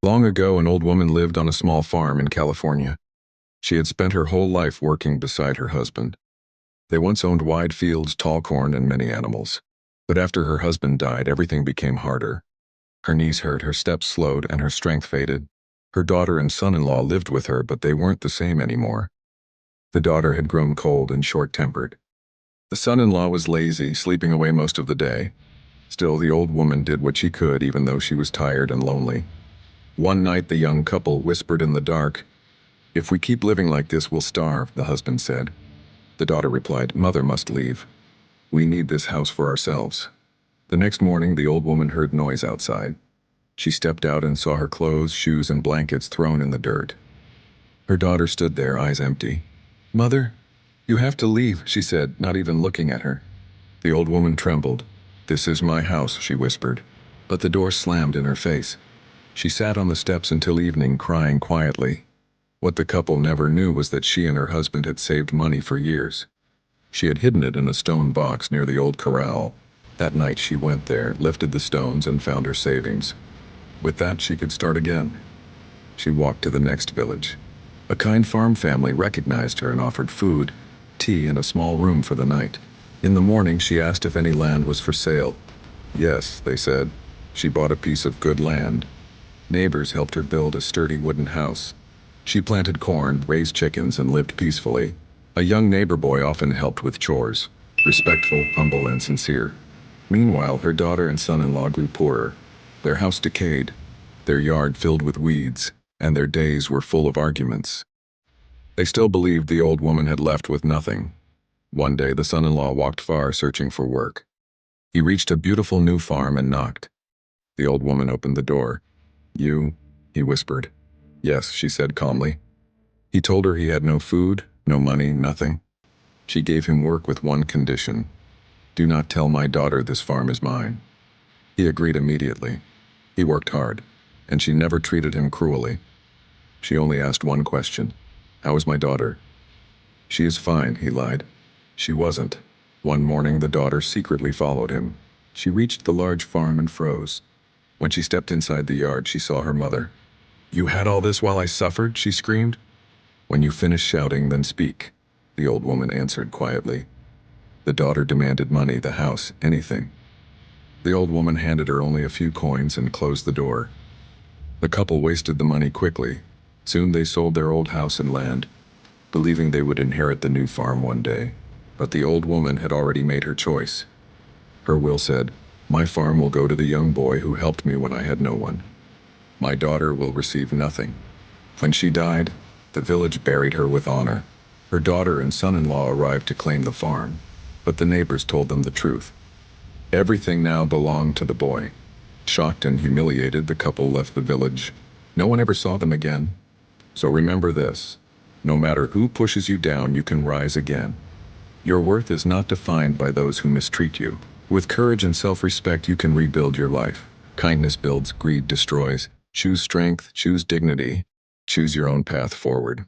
Long ago, an old woman lived on a small farm in California. She had spent her whole life working beside her husband. They once owned wide fields, tall corn, and many animals. But after her husband died, everything became harder. Her knees hurt, her steps slowed, and her strength faded. Her daughter and son-in-law lived with her, but they weren't the same anymore. The daughter had grown cold and short-tempered. The son-in-law was lazy, sleeping away most of the day. Still, the old woman did what she could, even though she was tired and lonely. One night, the young couple whispered in the dark. "If we keep living like this, we'll starve," the husband said. The daughter replied, "Mother must leave. We need this house for ourselves." The next morning, the old woman heard noise outside. She stepped out and saw her clothes, shoes, and blankets thrown in the dirt. Her daughter stood there, eyes empty. "Mother, you have to leave," she said, not even looking at her. The old woman trembled. "This is my house," she whispered. But the door slammed in her face. She sat on the steps until evening, crying quietly. What the couple never knew was that she and her husband had saved money for years. She had hidden it in a stone box near the old corral. That night she went there, lifted the stones, and found her savings. With that, she could start again. She walked to the next village. A kind farm family recognized her and offered food, tea, and a small room for the night. In the morning, she asked if any land was for sale. "Yes," they said. She bought a piece of good land. Neighbors helped her build a sturdy wooden house. She planted corn, raised chickens, and lived peacefully. A young neighbor boy often helped with chores, respectful, humble, and sincere. Meanwhile, her daughter and son-in-law grew poorer. Their house decayed, their yard filled with weeds, and their days were full of arguments. They still believed the old woman had left with nothing. One day, the son-in-law walked far searching for work. He reached a beautiful new farm and knocked. The old woman opened the door. "You?" he whispered. "Yes," she said calmly. He told her he had no food, no money, nothing. She gave him work with one condition. "Do not tell my daughter this farm is mine." He agreed immediately. He worked hard, and she never treated him cruelly. She only asked one question. "How is my daughter?" "She is fine," he lied. She wasn't. One morning, the daughter secretly followed him. She reached the large farm and froze. When she stepped inside the yard, she saw her mother. "You had all this while I suffered?" she screamed. "When you finish shouting, then speak," the old woman answered quietly. The daughter demanded money, the house, anything. The old woman handed her only a few coins and closed the door. The couple wasted the money quickly. Soon they sold their old house and land, believing they would inherit the new farm one day. But the old woman had already made her choice. Her will said, "My farm will go to the young boy who helped me when I had no one. My daughter will receive nothing." When she died, the village buried her with honor. Her daughter and son-in-law arrived to claim the farm, but the neighbors told them the truth. Everything now belonged to the boy. Shocked and humiliated, the couple left the village. No one ever saw them again. So remember this: no matter who pushes you down, you can rise again. Your worth is not defined by those who mistreat you. With courage and self-respect, you can rebuild your life. Kindness builds, greed destroys. Choose strength, choose dignity, choose your own path forward.